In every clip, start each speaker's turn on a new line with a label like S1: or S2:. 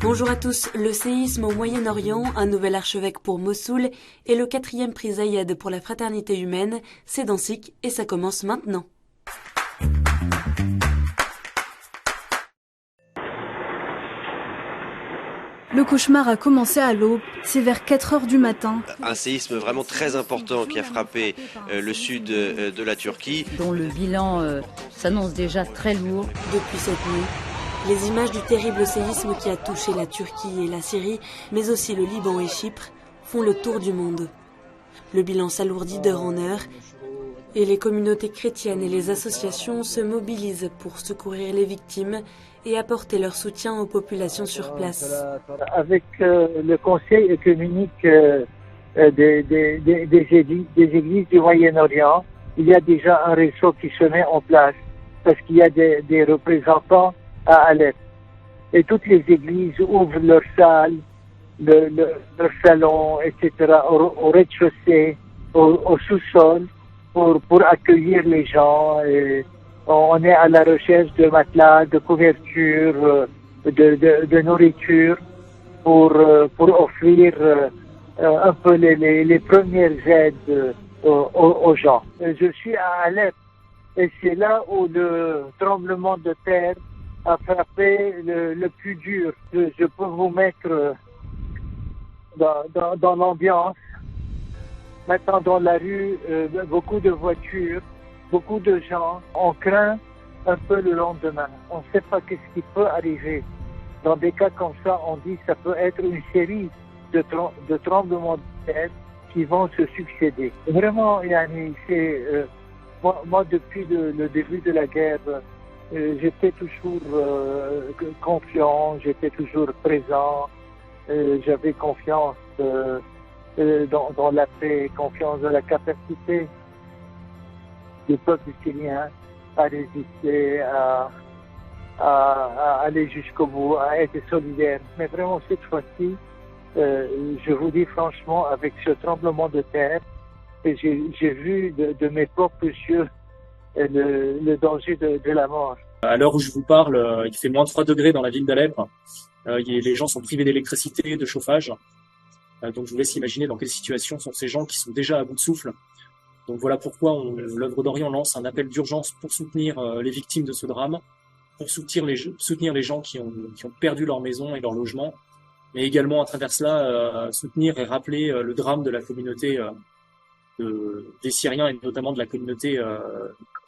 S1: Bonjour à tous. Le séisme au Moyen-Orient, un nouvel archevêque pour Mossoul et le 4e prix Zayed pour la fraternité humaine, c'est dans SIC et ça commence maintenant.
S2: Le cauchemar a commencé à l'aube, c'est vers 4 heures du matin.
S3: Un séisme vraiment très important qui a frappé le sud de la Turquie.
S4: Dont le bilan s'annonce déjà très lourd.
S1: Depuis cette nuit, les images du terrible séisme qui a touché la Turquie et la Syrie, mais aussi le Liban et Chypre, font le tour du monde. Le bilan s'alourdit d'heure en heure et les communautés chrétiennes et les associations se mobilisent pour secourir les victimes et apporter leur soutien aux populations sur place.
S5: Avec le Conseil œcuménique des églises du Moyen-Orient, il y a déjà un réseau qui se met en place parce qu'il y a des représentants à Alep. Et toutes les églises ouvrent leurs salles, leurs salons, etc., au rez-de-chaussée, au sous-sol, pour accueillir les gens. Et on est à la recherche de matelas, de couvertures, de nourriture pour offrir un peu les premières aides aux gens. Je suis à Alep et c'est là où le tremblement de terre a frappé le plus dur. Je peux vous mettre dans l'ambiance. Maintenant, dans la rue, beaucoup de voitures, beaucoup de gens. On craint un peu le lendemain. On ne sait pas qu'est-ce qui peut arriver. Dans des cas comme ça, on dit que ça peut être une série de tremblements de terre qui vont se succéder. Vraiment, Yanni, moi, depuis le début de la guerre, j'étais toujours confiant, j'étais toujours présent, j'avais confiance dans la paix, confiance dans la capacité du peuple syrien à résister, à aller jusqu'au bout, à être solidaire. Mais vraiment, cette fois-ci, je vous dis franchement, avec ce tremblement de terre, j'ai vu de mes propres yeux le danger de la mort.
S6: À l'heure où je vous parle, il fait moins 3 degrés dans la ville d'Alep. Les gens sont privés d'électricité, de chauffage. Donc je vous laisse imaginer dans quelle situation sont ces gens qui sont déjà à bout de souffle. Donc voilà pourquoi l'œuvre d'Orient lance un appel d'urgence pour soutenir les victimes de ce drame, pour soutenir les gens qui ont perdu leur maison et leur logement, mais également à travers cela soutenir et rappeler le drame de la communauté des Syriens et notamment de la communauté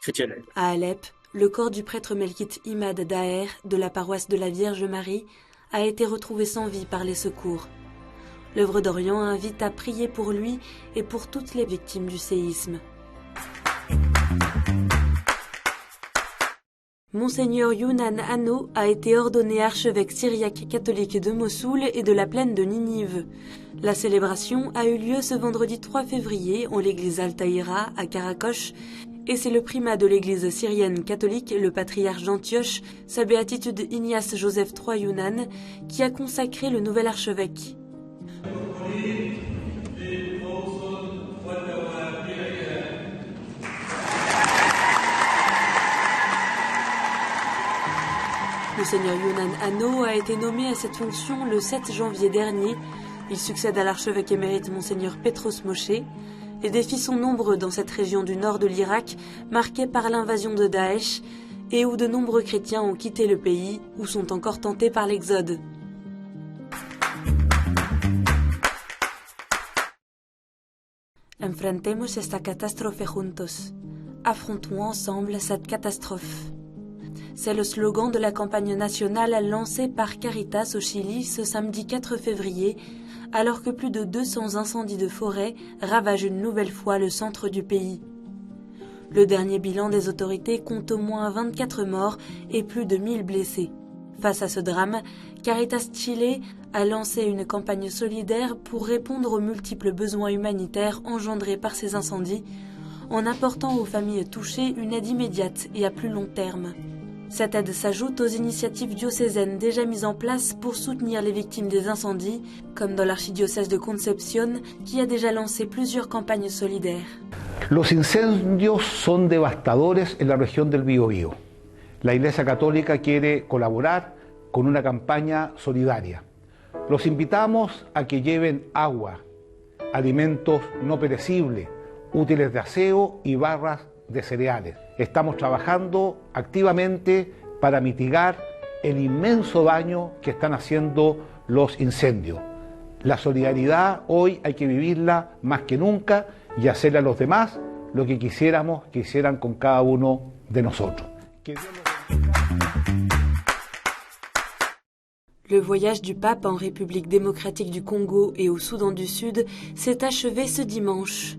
S6: chrétienne.
S1: À Alep, le corps du prêtre melkite Imad Daher de la paroisse de la Vierge Marie a été retrouvé sans vie par les secours. L'œuvre d'Orient invite à prier pour lui et pour toutes les victimes du séisme. Monseigneur Younan Hanno a été ordonné archevêque syriaque catholique de Mossoul et de la plaine de Ninive. La célébration a eu lieu ce vendredi 3 février en l'église Al-Tahira à Karakosh et c'est le primat de l'église syrienne catholique, le patriarche d'Antioche, sa béatitude Ignace Joseph III Younan, qui a consacré le nouvel archevêque. Monseigneur Younan Hanno a été nommé à cette fonction le 7 janvier dernier. Il succède à l'archevêque émérite Monseigneur Petros Moshe. Les défis sont nombreux dans cette région du nord de l'Irak, marquée par l'invasion de Daesh, et où de nombreux chrétiens ont quitté le pays ou sont encore tentés par l'exode. Enfrentemos esta catástrofe juntos. Affrontons ensemble cette catastrophe. C'est le slogan de la campagne nationale lancée par Caritas au Chili ce samedi 4 février, alors que plus de 200 incendies de forêt ravagent une nouvelle fois le centre du pays. Le dernier bilan des autorités compte au moins 24 morts et plus de 1000 blessés. Face à ce drame, Caritas Chile a lancé une campagne solidaire pour répondre aux multiples besoins humanitaires engendrés par ces incendies, en apportant aux familles touchées une aide immédiate et à plus long terme. Cette aide s'ajoute aux initiatives diocésaines déjà mises en place pour soutenir les victimes des incendies, comme dans l'archidiocèse de Concepción, qui a déjà lancé plusieurs campagnes solidaires.
S7: Los incendios son devastadores en la región del Biobío. La Iglesia Católica quiere colaborar con una campaña solidaria. Los invitamos a que lleven agua, alimentos no perecibles, útiles de aseo y barras de cereales. Estamos trabajando activamente para mitigar el inmenso daño que están haciendo los incendios. La solidaridad hoy hay que vivirla más que nunca y hacerle a los demás lo que quisiéramos que hicieran con cada uno de nosotros.
S1: Le voyage du pape en République démocratique du Congo et au Soudan du Sud s'est achevé ce dimanche.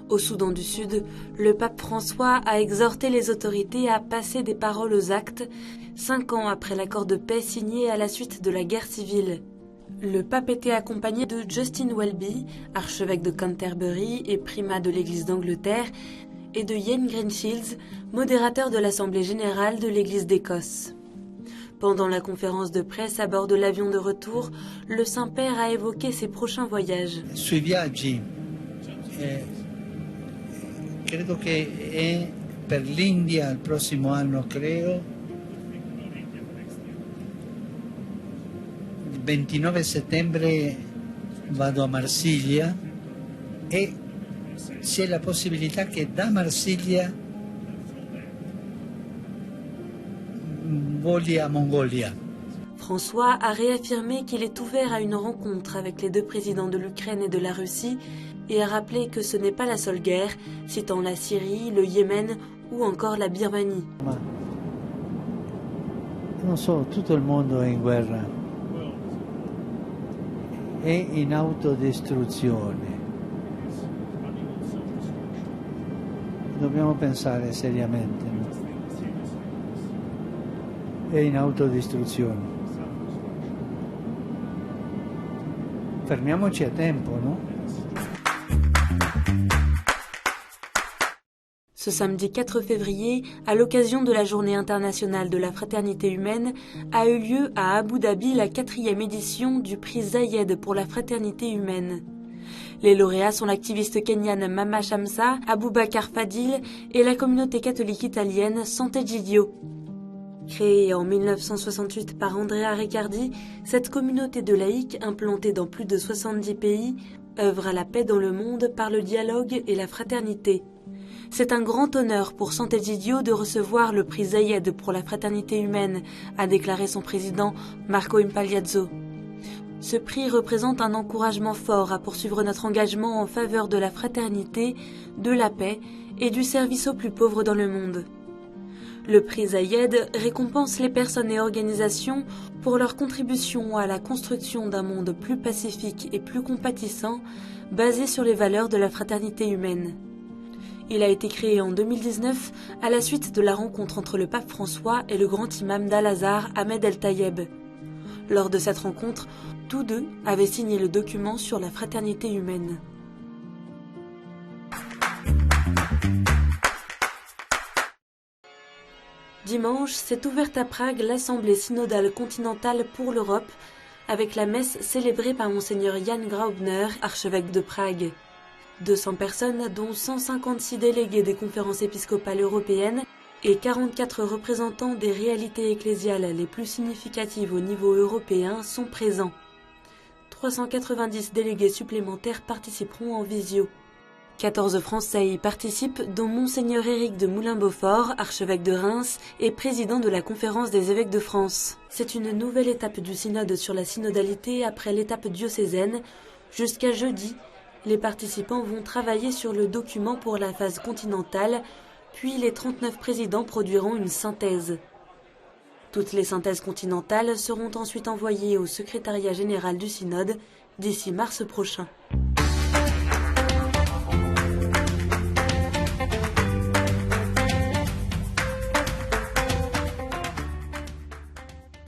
S1: Au Soudan du Sud, le pape François a exhorté les autorités à passer des paroles aux actes, 5 ans après l'accord de paix signé à la suite de la guerre civile. Le pape était accompagné de Justin Welby, archevêque de Canterbury et primat de l'Église d'Angleterre, et de Ian Greenshields, modérateur de l'Assemblée générale de l'Église d'Écosse. Pendant la conférence de presse à bord de l'avion de retour, le Saint-Père a évoqué ses prochains voyages.
S8: Sui viaggi, credo che è per l'India il prossimo anno, creo. Il 29 settembre vado a Marsiglia e c'è la possibilità che da Marsiglia voli a Mongolia.
S1: François a réaffirmé qu'il est ouvert à une rencontre avec les deux présidents de l'Ukraine et de la Russie et a rappelé que ce n'est pas la seule guerre, citant la Syrie, le Yémen ou encore la Birmanie.
S8: Ma non so, tutto il mondo è in guerra, è in autodistruzione. Dobbiamo pensare seriamente, no? È in autodistruzione. Fermiamoci a tempo, no?
S1: Ce samedi 4 février, à l'occasion de la Journée internationale de la fraternité humaine, a eu lieu à Abu Dhabi la 4e édition du prix Zayed pour la fraternité humaine. Les lauréats sont l'activiste kenyane Mama Shamsa, Aboubakar Fadil et la communauté catholique italienne Sant'Egidio. Créée en 1968 par Andrea Riccardi, cette communauté de laïcs implantée dans plus de 70 pays œuvre à la paix dans le monde par le dialogue et la fraternité. C'est un grand honneur pour Sant'Egidio de recevoir le prix Zayed pour la fraternité humaine, a déclaré son président Marco Impagliazzo. Ce prix représente un encouragement fort à poursuivre notre engagement en faveur de la fraternité, de la paix et du service aux plus pauvres dans le monde. Le prix Zayed récompense les personnes et organisations pour leur contribution à la construction d'un monde plus pacifique et plus compatissant, basé sur les valeurs de la fraternité humaine. Il a été créé en 2019 à la suite de la rencontre entre le pape François et le grand imam d'Al-Azhar, Ahmed El-Tayeb. Lors de cette rencontre, tous deux avaient signé le document sur la fraternité humaine. Dimanche, s'est ouverte à Prague l'Assemblée synodale continentale pour l'Europe, avec la messe célébrée par Monseigneur Jan Graubner, archevêque de Prague. 200 personnes, dont 156 délégués des conférences épiscopales européennes et 44 représentants des réalités ecclésiales les plus significatives au niveau européen, sont présents. 390 délégués supplémentaires participeront en visio. 14 Français y participent, dont Monseigneur Éric de Moulin-Beaufort, archevêque de Reims et président de la Conférence des évêques de France. C'est une nouvelle étape du synode sur la synodalité après l'étape diocésaine. Jusqu'à jeudi, les participants vont travailler sur le document pour la phase continentale, puis les 39 présidents produiront une synthèse. Toutes les synthèses continentales seront ensuite envoyées au secrétariat général du synode d'ici mars prochain.